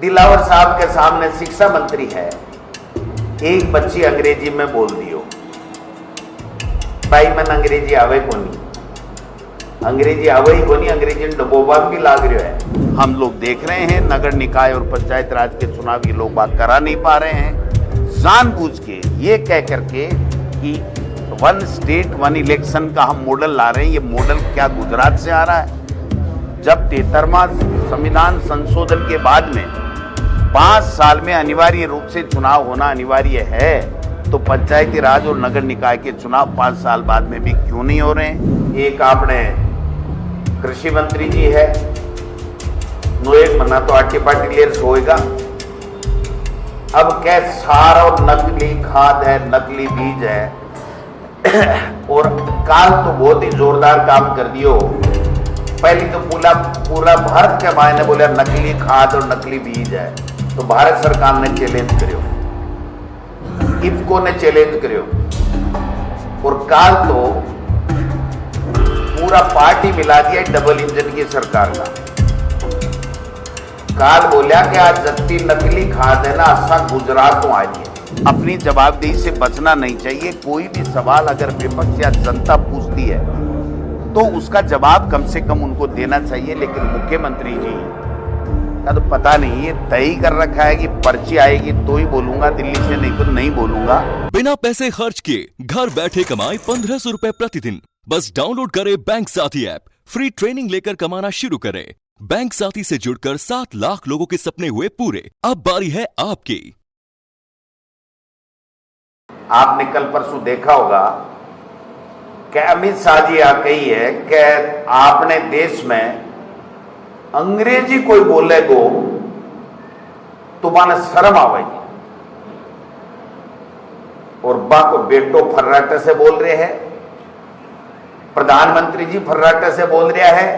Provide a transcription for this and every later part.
दिलावर साहब के सामने शिक्षा मंत्री है, एक बच्ची अंग्रेजी में बोल दियो। भाई मन अंग्रेजी आवे कोनी, अंग्रेजी आवे ही कोनी, अंग्रेजी डबोबा भी लाग रहा है। हम लोग देख रहे हैं नगर निकाय और पंचायत राज के चुनाव ये लोग बात करा नहीं पा रहे हैं, जानबूझ के ये कह करके कि वन स्टेट वन इलेक्शन का हम मॉडल ला रहे हैं। ये मॉडल क्या गुजरात से आ रहा है? जब 73वां संविधान संशोधन के बाद में 5 साल में अनिवार्य रूप से चुनाव होना अनिवार्य है, तो पंचायती राज और नगर निकाय के चुनाव 5 साल बाद में भी क्यों नहीं हो रहे हैं? एक आपने कृषि मंत्री जी है, नो एक मना तो आटे पार्टी लेयर्स होएगा। अब क्या सार और नकली खाद है, नकली बीज है और काल तो बहुत ही जोरदार काम कर दियो। पहले तो पूरा भारत के मायने बोले नकली खाद और नकली बीज है, तो भारत सरकार ने चैलेंज करियो, इफ्को ने चैलेंज करियो और काल तो पूरा पार्टी मिला दिया डबल इंजन की सरकार का। काल बोलिया कि आज जत्ती नकली खाद है ना, असा गुजरात तो आज अपनी जवाबदेही से बचना नहीं चाहिए। कोई भी सवाल अगर विपक्ष या जनता पूछती है तो उसका जवाब कम से कम उनको देना चाहिए। लेकिन मुख्यमंत्री जी का तो पता नहीं, ये तय ही कर रखा है कि पर्ची आएगी तो ही बोलूंगा, दिल्ली से नहीं तो नहीं बोलूंगा। बिना पैसे खर्च किए घर बैठे कमाए 1500 रुपए प्रतिदिन। बस डाउनलोड करें बैंक साथी ऐप, फ्री ट्रेनिंग लेकर कमाना शुरू करें। बैंक साथी से जुड़कर 7 लाख लोगों के सपने हुए पूरे। अब बारी है आपकी। आपने कल परसों देखा होगा कि अमित शाह जी आ कही है कि आपने देश में अंग्रेजी कोई बोलेगो तो माने शर्म आवेगी, और बा को बेटो फर्राटे से बोल रहे हैं, प्रधानमंत्री जी फर्राटे से बोल रहा है।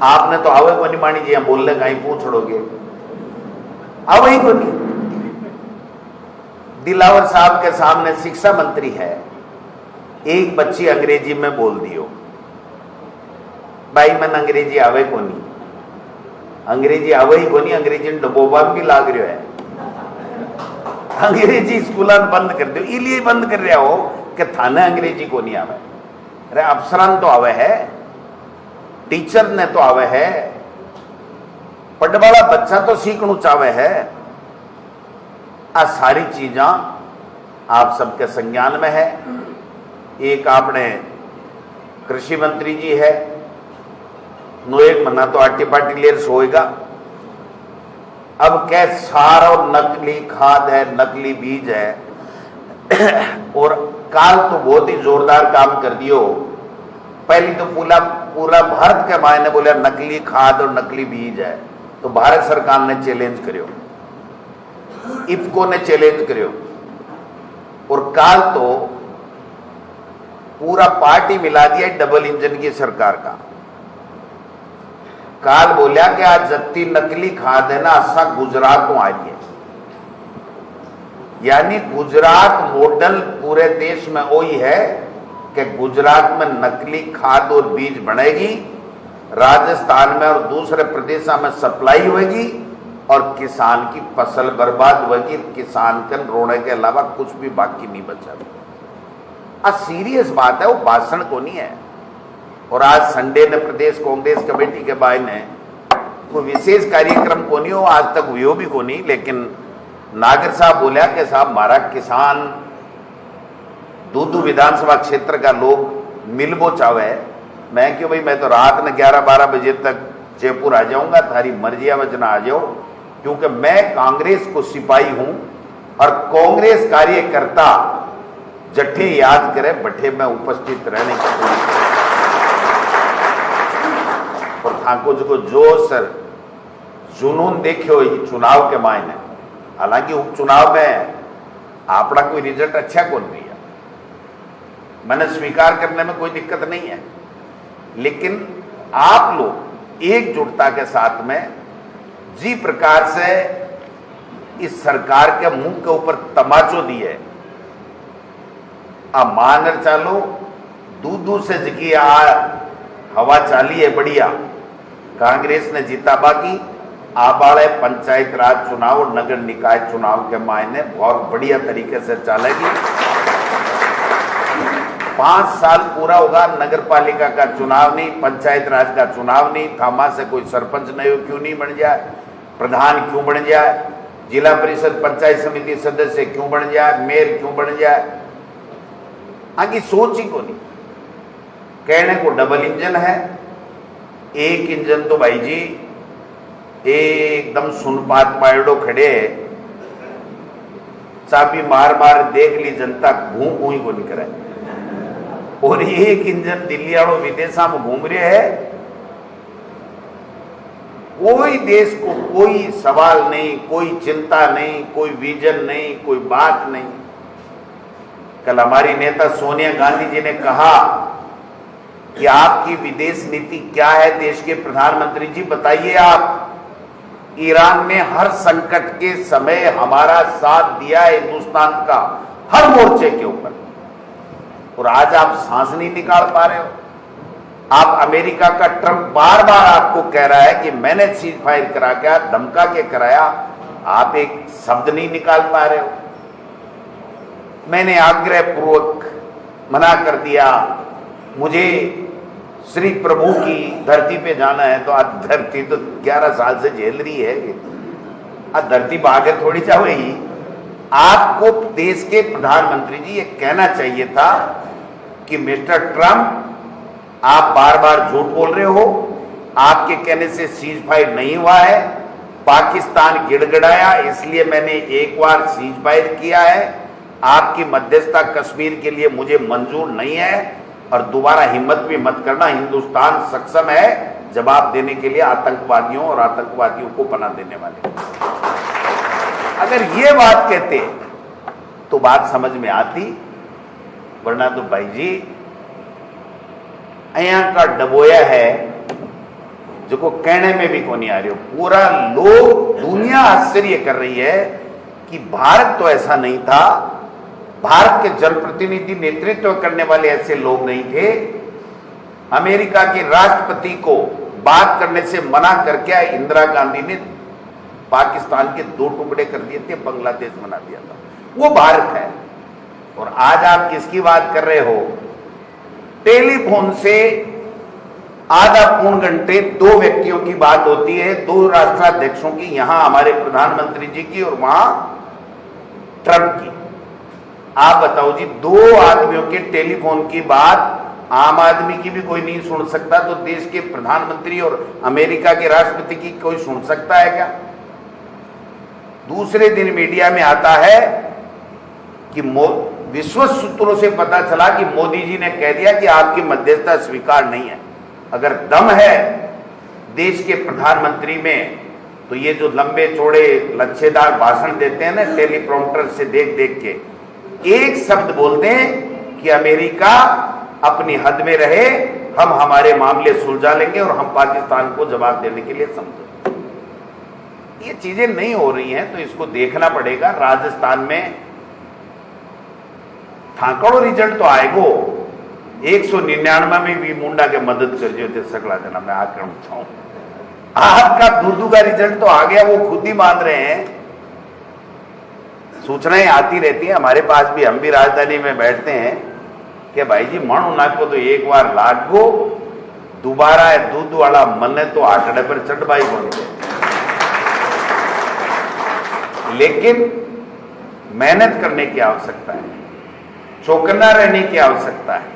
आपने तो आवे को नहीं मानी जी, हम बोलने का ही पूछोगे, आवे ही को नहीं। दिलावर साहब के सामने शिक्षा मंत्री है, एक बच्ची अंग्रेजी में बोल दियो। भाई मन अंग्रेजी आवे कोनी, अंग्रेजी आवे ही कोनी, अंग्रेजी डबोबा भी लाग रहा है। अंग्रेजी स्कूल बंद कर दो, इसलिए बंद कर रहा हो कि थाने अंग्रेजी को नहीं आवे। अरे अफसरान तो आवे है, टीचर ने तो आवे है, पढ़ने वाला बच्चा तो सीखना चाहे है। आ सारी चीजा आप सबके संज्ञान में है। एक आपने कृषि मंत्री जी है, नो एक मना तो आटे पार्टी लेयर्स होएगा। अब क्या सार और नकली खाद है, नकली बीज है और काल तो बहुत ही जोरदार काम कर दियो। पहले तो पूरा भारत के मायने बोले नकली खाद और नकली बीज है, तो भारत सरकार ने चैलेंज करियो, इफ्को ने चैलेंज करियो और काल तो पूरा पार्टी मिला दिया डबल इंजन की सरकार का। काल बोलिया कि आज जत्ती नकली खाद है ना, असा गुजरात तो आज है। यानी गुजरात मॉडल पूरे देश में वही है कि गुजरात में नकली खाद और बीज बनेगी, राजस्थान में और दूसरे प्रदेशों में सप्लाई होगी और किसान की फसल बर्बाद होगी। किसान के रोने के अलावा कुछ भी बाकी नहीं बचा। सीरियस बात है, वो भाषण को नहीं है। और आज संडे ने प्रदेश कांग्रेस कमेटी के बारे में कोई विशेष कार्यक्रम को नहीं हो, आज तक हुआ भी को नहीं। लेकिन नागर साहब बोलिया कि साहब हमारा किसान दूधू विधानसभा क्षेत्र का लोग मिलबो चाहे। मैं क्यों भाई, मैं तो रात में 11-12 बजे तक जयपुर आ जाऊंगा, थारी मर्जी वजना आ जाओ, क्योंकि मैं कांग्रेस को सिपाही हूं और कांग्रेस कार्यकर्ता जट्ठे याद करे बट्ठे में उपस्थित रहने की कोशिश और ठाकुर जी को जोश जुनून देखियो चुनाव के मायने। हालांकि उपचुनाव में आपका कोई रिजल्ट अच्छा कौन नहीं है, मैंने स्वीकार करने में कोई दिक्कत नहीं है, लेकिन आप लोग एकजुटता के साथ में जी प्रकार से इस सरकार के मुंह के ऊपर तमाचो दिए, अब मानर चालो दूध से जकी हवा चाली है बढ़िया। कांग्रेस ने जीता, बाकी आबाड़े पंचायत राज चुनाव और नगर निकाय चुनाव के मायने बहुत बढ़िया तरीके से चलेगी। 5 साल पूरा होगा, नगर पालिका का चुनाव नहीं, पंचायत राज का चुनाव नहीं, थामा से कोई सरपंच नहीं हो क्यों नहीं बन जाए, प्रधान क्यों बन जाए, जिला परिषद पंचायत समिति सदस्य क्यों बन जाए, मेयर क्यों बन जाए, आगे सोच ही को नहीं। कहने को डबल इंजन है, एक इंजन तो भाई जी एकदम सुनपात मायडो खड़े है, चाबी मार मार देख ली जनता, घूम घूम को नहीं करे। और एक इंजन दिल्ली वालों विदेशा में घूम रहे है, कोई देश को कोई सवाल नहीं, कोई चिंता नहीं, कोई विजन नहीं, कोई बात नहीं। कल हमारी नेता सोनिया गांधी जी ने कहा कि आपकी विदेश नीति क्या है, देश के प्रधानमंत्री जी बताइए आप। ईरान ने हर संकट के समय हमारा साथ दिया है, हिंदुस्तान का हर मोर्चे के ऊपर, और आज आप सांस नहीं निकाल पा रहे हो। आप अमेरिका का ट्रंप बार बार आपको कह रहा है कि मैंने सीज फायर करा के धमका के कराया, आप एक शब्द नहीं निकाल पा रहे हो। मैंने आग्रह पूर्वक मना कर दिया, मुझे श्री प्रभु की धरती पे जाना है, तो आज धरती तो 11 साल से झेल रही है, आज धरती भागे थोड़ी जाएगी। आपको देश के प्रधानमंत्री जी ये कहना चाहिए था कि मिस्टर ट्रंप, आप बार बार झूठ बोल रहे हो, आपके कहने से सीज फायर नहीं हुआ है, पाकिस्तान गिड़गिड़ाया इसलिए मैंने एक बार सीज फायर किया है, आपकी मध्यस्थता कश्मीर के लिए मुझे मंजूर नहीं है, और दोबारा हिम्मत भी मत करना, हिंदुस्तान सक्षम है जवाब देने के लिए आतंकवादियों और आतंकवादियों को पनाह देने वाले। अगर ये बात कहते तो बात समझ में आती, वरना तो भाई जी यहाँ का डबोया है जो को कहने में भी को नहीं आ रही हो। पूरा लोग, दुनिया आश्चर्य कर रही है कि भारत तो ऐसा नहीं था, भारत के जनप्रतिनिधि नेतृत्व करने वाले ऐसे लोग नहीं थे। अमेरिका के राष्ट्रपति को बात करने से मना करके इंदिरा गांधी ने पाकिस्तान के 2 टुकड़े कर दिए थे, बांग्लादेश बना दिया था। वो भारत है। और आज आप किसकी बात कर रहे हो? टेलीफोन से आधा पौन घंटे 2 व्यक्तियों की बात होती है, 2 राष्ट्राध्यक्षों की, यहां हमारे प्रधानमंत्री जी की और वहां ट्रंप की। आप बताओ जी, 2 आदमियों के टेलीफोन की बात आम आदमी की भी कोई नहीं सुन सकता, तो देश के प्रधानमंत्री और अमेरिका के राष्ट्रपति की कोई सुन सकता है क्या? दूसरे दिन मीडिया में आता है कि विश्वस्त सूत्रों से पता चला कि मोदी जी ने कह दिया कि आपकी मध्यस्थता स्वीकार नहीं है। अगर दम है देश के प्रधानमंत्री में, तो ये जो लंबे चौड़े लच्छेदार भाषण देते हैं ना टेलीप्रॉम्प्टर से देख देख के, एक शब्द बोल दें कि अमेरिका अपनी हद में रहे, हम हमारे मामले सुलझा लेंगे और हम पाकिस्तान को जवाब देने के लिए समझो। ये चीजें नहीं हो रही हैं, तो इसको देखना पड़ेगा। राजस्थान में ठाकड़ो रिजल्ट तो आएगो, 199 में भी मुंडा के मदद कर जो थे सकला जना मैं आक्रमण छाऊं। आपका दूधू का रिजल्ट तो आ गया, वो खुद ही मान रहे हैं। सूचनाएं आती रहती हैं हमारे पास भी, हम भी राजधानी में बैठते हैं कि भाई जी मण उना को तो एक बार लागो, दोबारा है दूध वाला मन तो आटड़े पर चढ़वाई बोलते। लेकिन मेहनत करने की आवश्यकता है, चौकन्ना रहने की आवश्यकता है,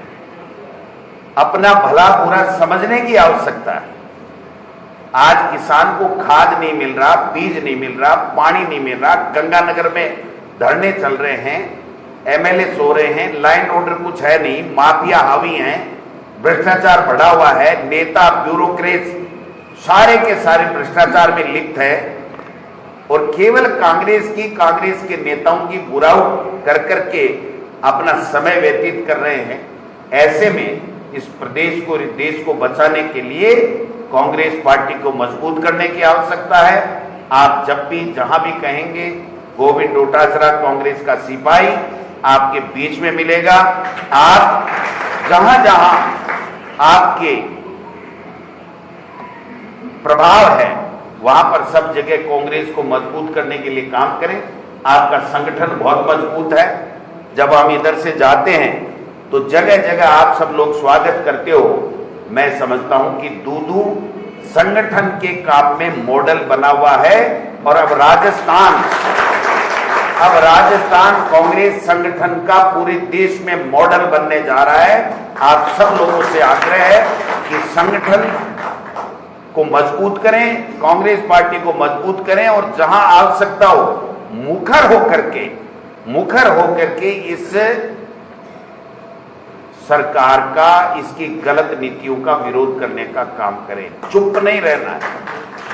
अपना भला बुरा समझने की आवश्यकता है। आज किसान को खाद नहीं मिल रहा, बीज नहीं मिल रहा, पानी नहीं मिल रहा, गंगानगर में धरने चल रहे हैं, एमएलए सो रहे हैं, लाइन ऑर्डर कुछ है नहीं, माफिया हावी हैं, भ्रष्टाचार बढ़ा हुआ है, नेता ब्यूरोक्रेट सारे के सारे भ्रष्टाचार में लिप्त है, और केवल कांग्रेस के नेताओं की बुराई कर करके अपना समय व्यतीत कर रहे हैं। ऐसे में इस प्रदेश को, इस देश को बचाने के लिए कांग्रेस पार्टी को मजबूत करने की आवश्यकता है। आप जब भी जहां भी कहेंगे, गोविंद डोटासरा कांग्रेस का सिपाही आपके बीच में मिलेगा। आप जहां जहां आपके प्रभाव है वहां पर सब जगह कांग्रेस को मजबूत करने के लिए काम करें। आपका संगठन बहुत मजबूत है। जब हम इधर से जाते हैं तो जगह जगह आप सब लोग स्वागत करते हो। मैं समझता हूं कि दूदू संगठन के काम में मॉडल बना हुआ है। और अब राजस्थान कांग्रेस संगठन का पूरे देश में मॉडल बनने जा रहा है। आप सब लोगों से आग्रह है कि संगठन को मजबूत करें, कांग्रेस पार्टी को मजबूत करें और जहां आवश्यकता हो मुखर होकर के इस सरकार का, इसकी गलत नीतियों का विरोध करने का काम करें। चुप नहीं रहना है।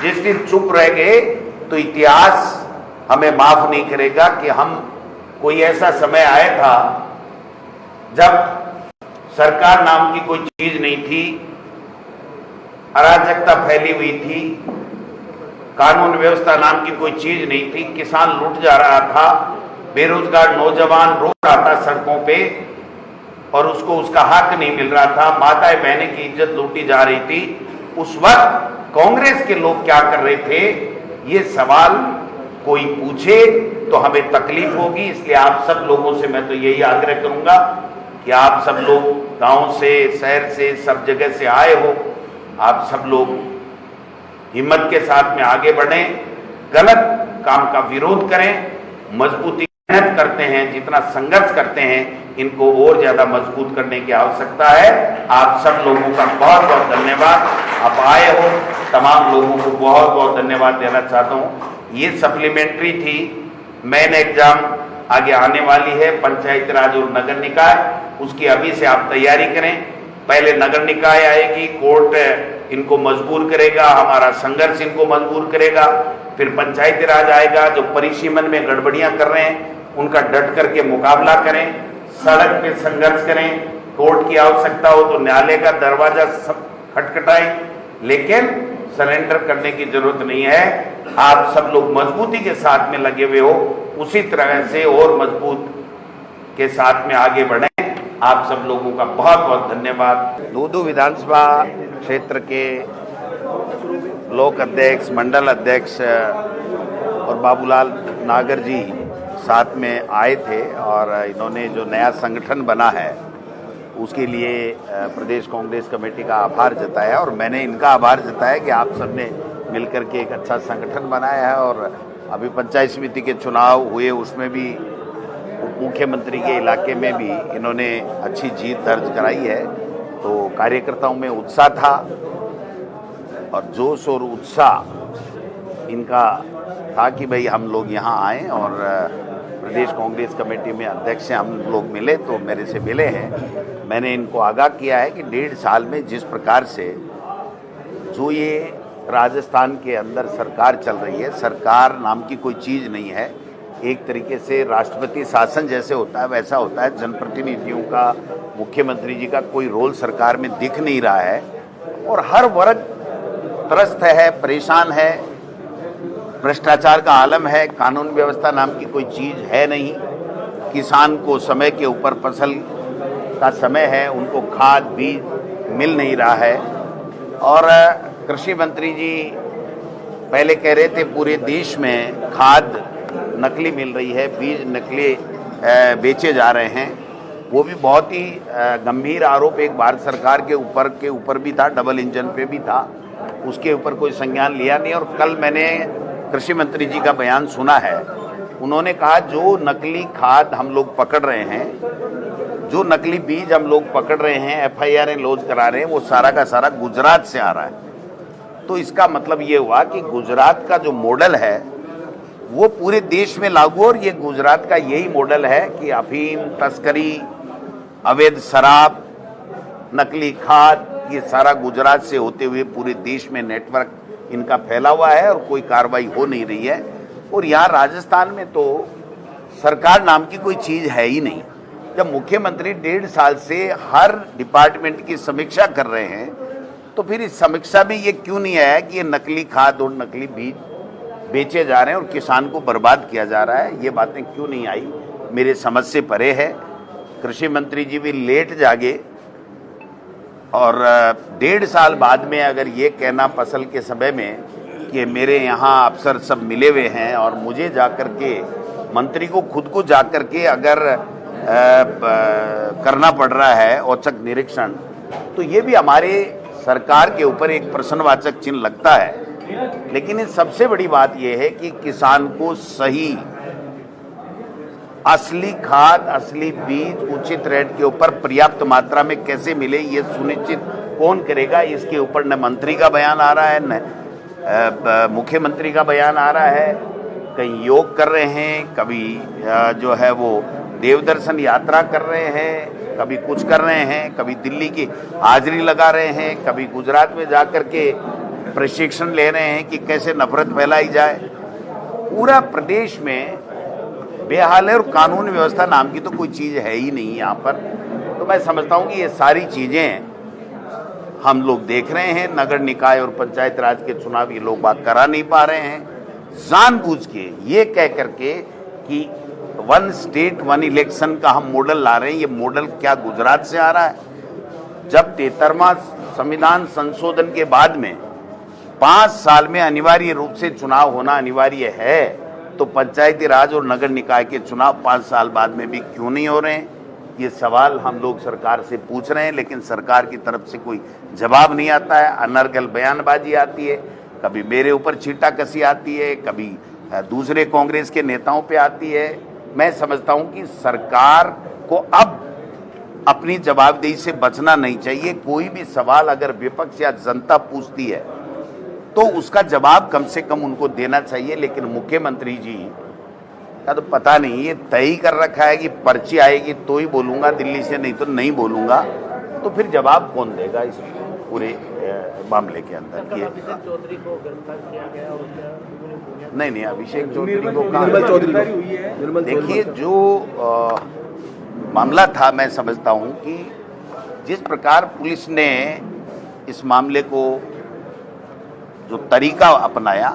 जिस दिन चुप रह गए तो इतिहास हमें माफ नहीं करेगा कि हम कोई ऐसा समय आया था जब सरकार नाम की कोई चीज नहीं थी, अराजकता फैली हुई थी, कानून व्यवस्था नाम की कोई चीज नहीं थी, किसान लूट जा रहा था, बेरोजगार नौजवान रो रहा था सड़कों पे और उसको उसका हक नहीं मिल रहा था, माताएं बहनें की इज्जत लूटी जा रही थी। उस वक्त कांग्रेस के लोग क्या कर रहे थे, ये सवाल कोई पूछे तो हमें तकलीफ होगी। इसलिए आप सब लोगों से मैं तो यही आग्रह करूंगा कि आप सब लोग गांव से, शहर से, सब जगह से आए हो, आप सब लोग हिम्मत के साथ में आगे बढ़ें, गलत काम का विरोध करें, मजबूती मेहनत करते हैं, जितना संघर्ष करते हैं इनको और ज्यादा मजबूत करने की आवश्यकता है। आप सब लोगों का बहुत बहुत धन्यवाद। आप आए हो, तमाम लोगों को बहुत बहुत धन्यवाद देना चाहता हूँ। ये सप्लीमेंट्री थी, मेन एग्जाम आगे आने वाली है, पंचायत राज और नगर निकाय, उसकी अभी से आप तैयारी करें। पहले नगर निकाय आएगी, कोर्ट इनको मजबूर करेगा, हमारा संघर्ष इनको मजबूर करेगा, फिर पंचायती राज आएगा। जो परिसीमन में गड़बड़ियां कर रहे हैं उनका डट करके मुकाबला करें, सड़क पे संघर्ष करें, कोर्ट की आवश्यकता हो तो न्यायालय का दरवाजा खटखटाएं, लेकिन सरेंडर करने की जरूरत नहीं है। आप सब लोग मजबूती के साथ में लगे हुए हो, उसी तरह से और मजबूत के साथ में आगे बढ़ें। आप सब लोगों का बहुत बहुत धन्यवाद। दूदू विधानसभा क्षेत्र के लोक अध्यक्ष, मंडल अध्यक्ष और बाबूलाल नागर जी साथ में आए थे और इन्होंने जो नया संगठन बना है उसके लिए प्रदेश कांग्रेस कमेटी का आभार जताया और मैंने इनका आभार जताया कि आप सबने मिलकर के एक अच्छा संगठन बनाया है। और अभी पंचायत समिति के चुनाव हुए, उसमें भी मुख्यमंत्री के इलाके में भी इन्होंने अच्छी जीत दर्ज कराई है। तो कार्यकर्ताओं में उत्साह था और जोश और उत्साह इनका था कि भाई हम लोग यहाँ आएँ और प्रदेश कांग्रेस कमेटी में अध्यक्ष से हम लोग मिले, तो मेरे से मिले हैं। मैंने इनको आगाह किया है कि 1.5 साल में जिस प्रकार से जो ये राजस्थान के अंदर सरकार चल रही है, सरकार नाम की कोई चीज़ नहीं है, एक तरीके से राष्ट्रपति शासन जैसे होता है वैसा होता है। जनप्रतिनिधियों का, मुख्यमंत्री जी का कोई रोल सरकार में दिख नहीं रहा है और हर वर्ग त्रस्त है, परेशान है, भ्रष्टाचार का आलम है, कानून व्यवस्था नाम की कोई चीज़ है नहीं। किसान को समय के ऊपर फसल का समय है, उनको खाद बीज मिल नहीं रहा है। और कृषि मंत्री जी पहले कह रहे थे पूरे देश में खाद नकली मिल रही है, बीज नकली बेचे जा रहे हैं। वो भी बहुत ही गंभीर आरोप एक भारत सरकार के ऊपर भी था, डबल इंजन पे भी था, उसके ऊपर कोई संज्ञान लिया नहीं। और कल मैंने कृषि मंत्री जी का बयान सुना है, उन्होंने कहा जो नकली खाद हम लोग पकड़ रहे हैं, जो नकली बीज हम लोग पकड़ रहे हैं, FIR लॉन्च करा रहे हैं, वो सारा का सारा गुजरात से आ रहा है। तो इसका मतलब ये हुआ कि गुजरात का जो मॉडल है वो पूरे देश में लागू, और ये गुजरात का यही मॉडल है कि अफीम तस्करी, अवैध शराब, नकली खाद, ये सारा गुजरात से होते हुए पूरे देश में नेटवर्क इनका फैला हुआ है और कोई कार्रवाई हो नहीं रही है। और यहाँ राजस्थान में तो सरकार नाम की कोई चीज़ है ही नहीं। जब मुख्यमंत्री 1.5 साल से हर डिपार्टमेंट की समीक्षा कर रहे हैं, तो फिर इस समीक्षा में ये क्यों नहीं आया कि ये नकली खाद और नकली बीज बेचे जा रहे हैं और किसान को बर्बाद किया जा रहा है? ये बातें क्यों नहीं आई, मेरे समझ से परे है। कृषि मंत्री जी भी लेट जागे और 1.5 साल बाद में अगर ये कहना फसल के समय में कि मेरे यहाँ अफसर सब मिले हुए हैं और मुझे जाकर के, मंत्री को खुद को जाकर के अगर करना पड़ रहा है औचक निरीक्षण, तो ये भी हमारे सरकार के ऊपर एक प्रश्नवाचक चिन्ह लगता है। लेकिन इस सबसे बड़ी बात यह है कि किसान को सही असली खाद, असली बीज उचित रेट के ऊपर पर्याप्त मात्रा में कैसे मिले, ये सुनिश्चित कौन करेगा। इसके ऊपर न मंत्री का बयान आ रहा है, न मुख्यमंत्री का बयान आ रहा है। कहीं योग कर रहे हैं, कभी जो है वो देवदर्शन यात्रा कर रहे हैं, कभी कुछ कर रहे हैं, कभी दिल्ली की हाजिरी लगा रहे हैं, कभी गुजरात में जाकर के प्रशिक्षण ले रहे हैं कि कैसे नफरत फैलाई जाए। पूरा प्रदेश में बेहाल है और कानून व्यवस्था नाम की तो कोई चीज़ है ही नहीं यहाँ पर। तो मैं समझता हूँ कि ये सारी चीज़ें हम लोग देख रहे हैं। नगर निकाय और पंचायत राज के चुनाव ये लोग बात करा नहीं पा रहे हैं, जानबूझ के ये कह करके कि 1 स्टेट 1 इलेक्शन का हम मॉडल ला रहे हैं। ये मॉडल क्या गुजरात से आ रहा है? जब 73वां संविधान संशोधन के बाद में 5 साल में अनिवार्य रूप से चुनाव होना अनिवार्य है, तो पंचायती राज और नगर निकाय के चुनाव 5 साल बाद में भी क्यों नहीं हो रहे हैं? ये सवाल हम लोग सरकार से पूछ रहे हैं, लेकिन सरकार की तरफ से कोई जवाब नहीं आता है। अनर्गल बयानबाजी आती है, कभी मेरे ऊपर छींटा कसी आती है, कभी दूसरे कांग्रेस के नेताओं पे आती है। मैं समझता हूं कि सरकार को अब अपनी जवाबदेही से बचना नहीं चाहिए। कोई भी सवाल अगर विपक्ष या जनता पूछती है तो उसका जवाब कम से कम उनको देना चाहिए। लेकिन मुख्यमंत्री जी का तो पता नहीं, ये तय ही कर रखा है कि पर्ची आएगी तो ही बोलूँगा, दिल्ली से नहीं तो नहीं बोलूँगा। तो फिर जवाब कौन देगा इस पूरे मामले के अंदर? ये अभिषेक चौधरी को गिरफ्तार किया गया और नहीं, अभिषेक चौधरी को कहा। देखिए, जो मामला था, मैं समझता हूँ कि जिस प्रकार पुलिस ने इस मामले को जो तरीका अपनाया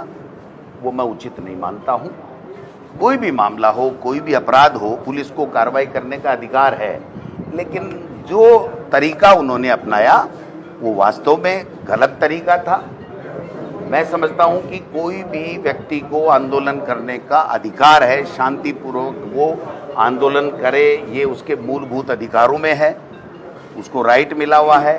वो मैं उचित नहीं मानता हूँ। कोई भी मामला हो, कोई भी अपराध हो, पुलिस को कार्रवाई करने का अधिकार है, लेकिन जो तरीका उन्होंने अपनाया वो वास्तव में गलत तरीका था। मैं समझता हूँ कि कोई भी व्यक्ति को आंदोलन करने का अधिकार है, शांतिपूर्वक वो आंदोलन करे, ये उसके मूलभूत अधिकारों में है, उसको राइट मिला हुआ है।